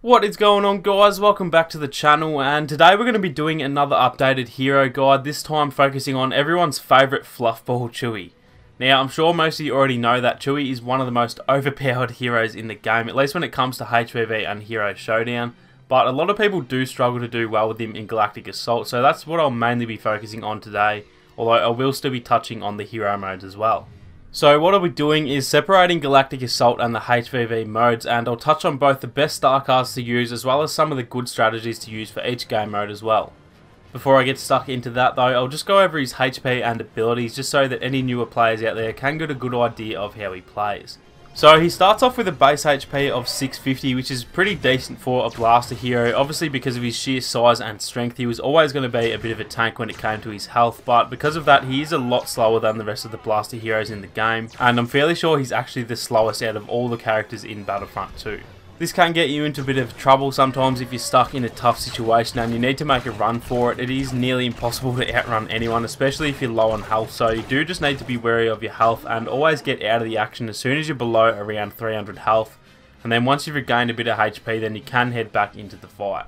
What is going on, guys? Welcome back to the channel, and today we're going to be doing another updated hero guide, this time focusing on everyone's favourite fluffball CHEWIE. Now, I'm sure most of you already know that CHEWIE is one of the most overpowered heroes in the game, at least when it comes to HVV and Hero Showdown, but a lot of people do struggle to do well with him in Galactic Assault, so that's what I'll mainly be focusing on today, although I will still be touching on the hero modes as well. So what I'll be doing is separating Galactic Assault and the HVV modes, and I'll touch on both the best star cards to use as well as some of the good strategies to use for each game mode as well. Before I get stuck into that though, I'll just go over his HP and abilities just so that any newer players out there can get a good idea of how he plays. So he starts off with a base HP of 650, which is pretty decent for a blaster hero. Obviously because of his sheer size and strength, he was always going to be a bit of a tank when it came to his health, but because of that he is a lot slower than the rest of the blaster heroes in the game, and I'm fairly sure he's actually the slowest out of all the characters in Battlefront 2. This can get you into a bit of trouble sometimes if you're stuck in a tough situation and you need to make a run for it. It is nearly impossible to outrun anyone, especially if you're low on health, so you do just need to be wary of your health and always get out of the action as soon as you're below around 300 health, and then once you've regained a bit of HP then you can head back into the fight.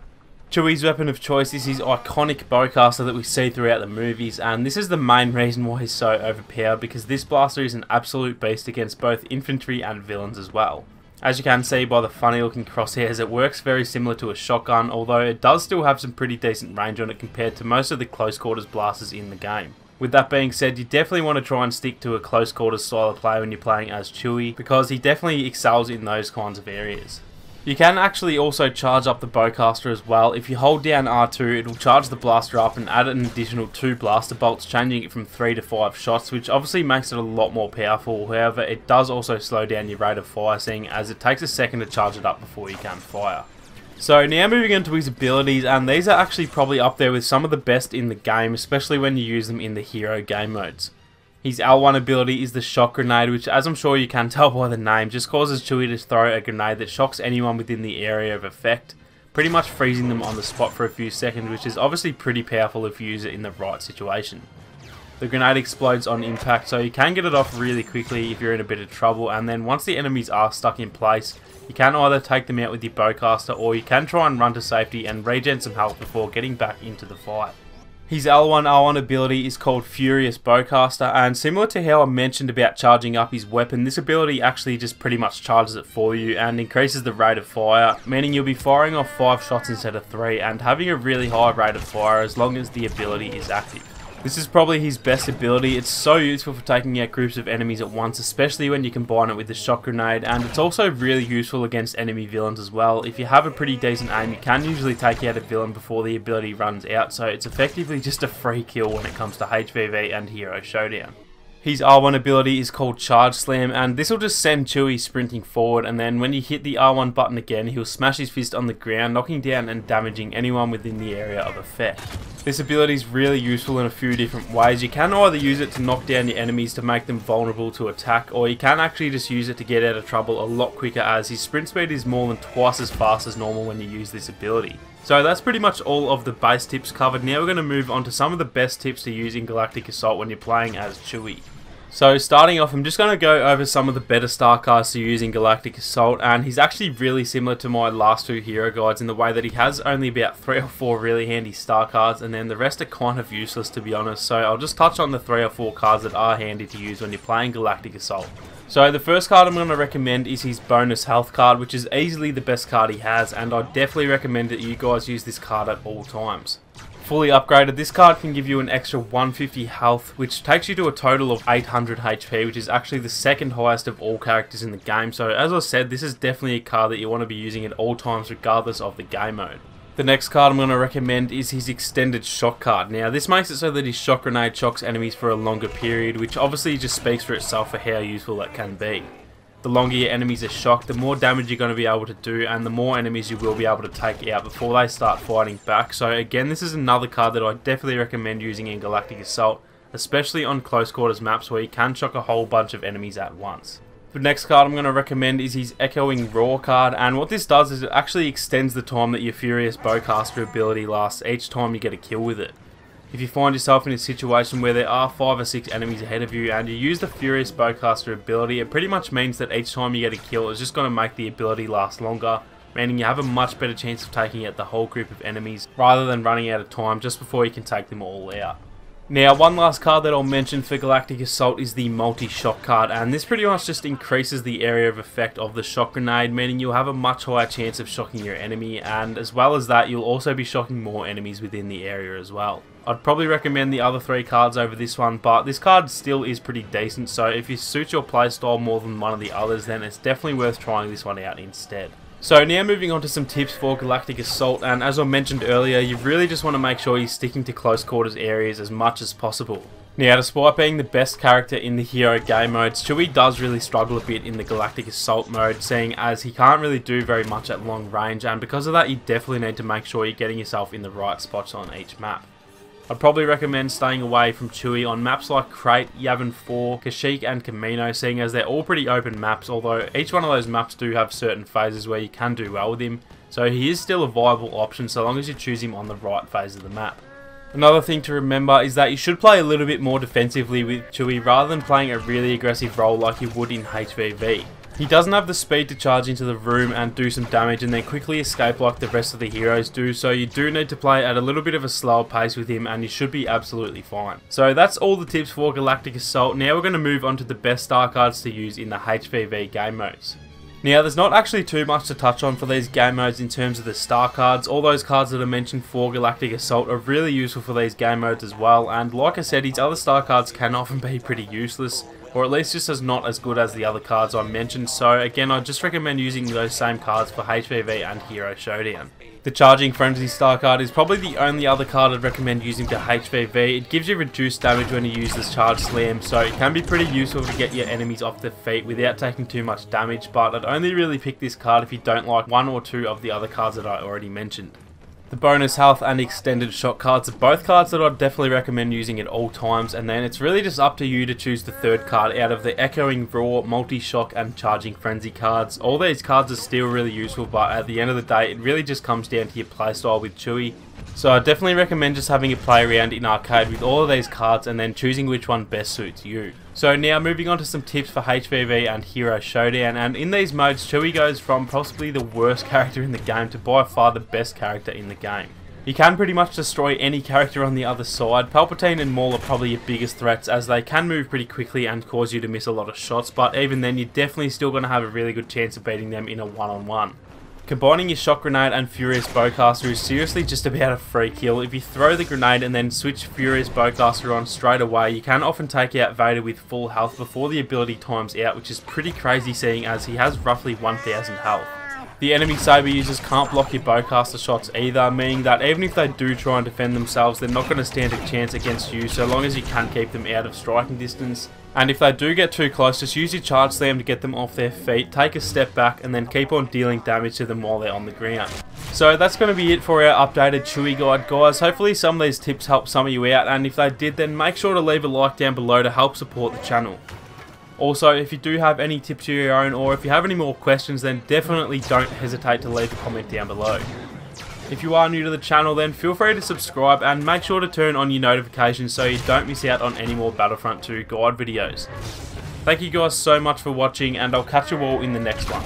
CHEWIE's weapon of choice is his iconic bowcaster that we see throughout the movies, and this is the main reason why he's so overpowered, because this blaster is an absolute beast against both infantry and villains as well. As you can see by the funny looking crosshairs, it works very similar to a shotgun, although it does still have some pretty decent range on it compared to most of the close quarters blasters in the game. With that being said, you definitely want to try and stick to a close quarters style of play when you're playing as CHEWIE, because he definitely excels in those kinds of areas. You can actually also charge up the bowcaster as well. If you hold down R2, it will charge the blaster up and add an additional 2 blaster bolts, changing it from 3 to 5 shots, which obviously makes it a lot more powerful. However, it does also slow down your rate of fire, seeing as it takes a second to charge it up before you can fire. So now moving into his abilities, and these are actually probably up there with some of the best in the game, especially when you use them in the hero game modes. His L1 ability is the shock grenade, which, as I'm sure you can tell by the name, just causes CHEWIE to throw a grenade that shocks anyone within the area of effect, pretty much freezing them on the spot for a few seconds, which is obviously pretty powerful if you use it in the right situation. The grenade explodes on impact, so you can get it off really quickly if you're in a bit of trouble, and then once the enemies are stuck in place, you can either take them out with your bowcaster, or you can try and run to safety and regen some health before getting back into the fight. His L1 ability is called Furious Bowcaster, and similar to how I mentioned about charging up his weapon, this ability actually just pretty much charges it for you and increases the rate of fire, meaning you'll be firing off 5 shots instead of 3 and having a really high rate of fire as long as the ability is active. This is probably his best ability. It's so useful for taking out groups of enemies at once, especially when you combine it with the shock grenade, and it's also really useful against enemy villains as well. If you have a pretty decent aim, you can usually take out a villain before the ability runs out, so it's effectively just a free kill when it comes to HVV and Hero Showdown. His R1 ability is called Charge Slam, and this will just send CHEWIE sprinting forward, and then when you hit the R1 button again, he'll smash his fist on the ground, knocking down and damaging anyone within the area of effect. This ability is really useful in a few different ways. You can either use it to knock down your enemies to make them vulnerable to attack, or you can actually just use it to get out of trouble a lot quicker, as his sprint speed is more than twice as fast as normal when you use this ability. So that's pretty much all of the base tips covered. Now we're going to move on to some of the best tips to use in Galactic Assault when you're playing as CHEWIE. So starting off, I'm just going to go over some of the better star cards to use in Galactic Assault, and he's actually really similar to my last 2 hero guides in the way that he has only about 3 or 4 really handy star cards, and then the rest are kind of useless to be honest, so I'll just touch on the 3 or 4 cards that are handy to use when you're playing Galactic Assault. So the first card I'm going to recommend is his bonus health card, which is easily the best card he has, and I definitely recommend that you guys use this card at all times. Fully upgraded, this card can give you an extra 150 health, which takes you to a total of 800 HP, which is actually the second highest of all characters in the game. So as I said, this is definitely a card that you want to be using at all times regardless of the game mode. The next card I'm going to recommend is his extended shock card. Now this makes it so that his shock grenade shocks enemies for a longer period, which obviously just speaks for itself for how useful that can be. The longer your enemies are shocked, the more damage you're going to be able to do, and the more enemies you will be able to take out before they start fighting back. So again, this is another card that I definitely recommend using in Galactic Assault, especially on close quarters maps where you can shock a whole bunch of enemies at once. The next card I'm going to recommend is his Echoing Roar card, and what this does is it actually extends the time that your Furious Bowcaster ability lasts each time you get a kill with it. If you find yourself in a situation where there are 5 or 6 enemies ahead of you and you use the Furious Bowcaster ability, it pretty much means that each time you get a kill, it's just going to make the ability last longer, meaning you have a much better chance of taking out the whole group of enemies rather than running out of time just before you can take them all out. Now, one last card that I'll mention for Galactic Assault is the multi-shock card, and this pretty much just increases the area of effect of the shock grenade, meaning you'll have a much higher chance of shocking your enemy, and as well as that, you'll also be shocking more enemies within the area as well. I'd probably recommend the other 3 cards over this one, but this card still is pretty decent, so if you suit your playstyle more than one of the others, then it's definitely worth trying this one out instead. So now moving on to some tips for Galactic Assault, and as I mentioned earlier, you really just want to make sure you're sticking to close quarters areas as much as possible. Now, despite being the best character in the hero game modes, CHEWIE does really struggle a bit in the Galactic Assault mode, seeing as he can't really do very much at long range, and because of that you definitely need to make sure you're getting yourself in the right spots on each map. I'd probably recommend staying away from CHEWIE on maps like Crate, Yavin 4, Kashyyyk and Kamino, seeing as they're all pretty open maps, although each one of those maps do have certain phases where you can do well with him, so he is still a viable option so long as you choose him on the right phase of the map. Another thing to remember is that you should play a little bit more defensively with CHEWIE rather than playing a really aggressive role like you would in HVV. He doesn't have the speed to charge into the room and do some damage and then quickly escape like the rest of the heroes do, so you do need to play at a little bit of a slower pace with him and you should be absolutely fine. So that's all the tips for Galactic Assault. Now we're going to move on to the best star cards to use in the HVV game modes. Now, there's not actually too much to touch on for these game modes in terms of the star cards. All those cards that are mentioned for Galactic Assault are really useful for these game modes as well, and like I said, these other star cards can often be pretty useless, or at least just as not as good as the other cards I mentioned, so again I just recommend using those same cards for HVV and Hero Showdown. The Charging Frenzy star card is probably the only other card I'd recommend using to HVV. It gives you reduced damage when you use this Charge Slam, so it can be pretty useful to get your enemies off their feet without taking too much damage, but I'd only really pick this card if you don't like one or two of the other cards that I already mentioned. The Bonus Health and Extended Shot cards are both cards that I'd definitely recommend using at all times, and then it's really just up to you to choose the third card out of the Echoing Roar, Multi-Shock and Charging Frenzy cards. All these cards are still really useful, but at the end of the day it really just comes down to your playstyle with CHEWIE. So I definitely recommend just having a play around in arcade with all of these cards and then choosing which one best suits you. So now moving on to some tips for HVV and Hero Showdown, and in these modes CHEWIE goes from possibly the worst character in the game to by far the best character in the game. You can pretty much destroy any character on the other side. Palpatine and Maul are probably your biggest threats as they can move pretty quickly and cause you to miss a lot of shots, but even then you're definitely still going to have a really good chance of beating them in a one-on-one. Combining your Shock Grenade and Furious Bowcaster is seriously just about a free kill. If you throw the grenade and then switch Furious Bowcaster on straight away, you can often take out Vader with full health before the ability times out, which is pretty crazy seeing as he has roughly 1000 health. The enemy saber users can't block your bowcaster shots either, meaning that even if they do try and defend themselves, they're not going to stand a chance against you so long as you can keep them out of striking distance. And if they do get too close, just use your Charge Slam to get them off their feet, take a step back and then keep on dealing damage to them while they're on the ground. So that's going to be it for our updated CHEWIE guide, guys. Hopefully some of these tips help some of you out, and if they did, then make sure to leave a like down below to help support the channel. Also, if you do have any tips of your own, or if you have any more questions, then definitely don't hesitate to leave a comment down below. If you are new to the channel, then feel free to subscribe and make sure to turn on your notifications so you don't miss out on any more Battlefront 2 guide videos. Thank you guys so much for watching, and I'll catch you all in the next one.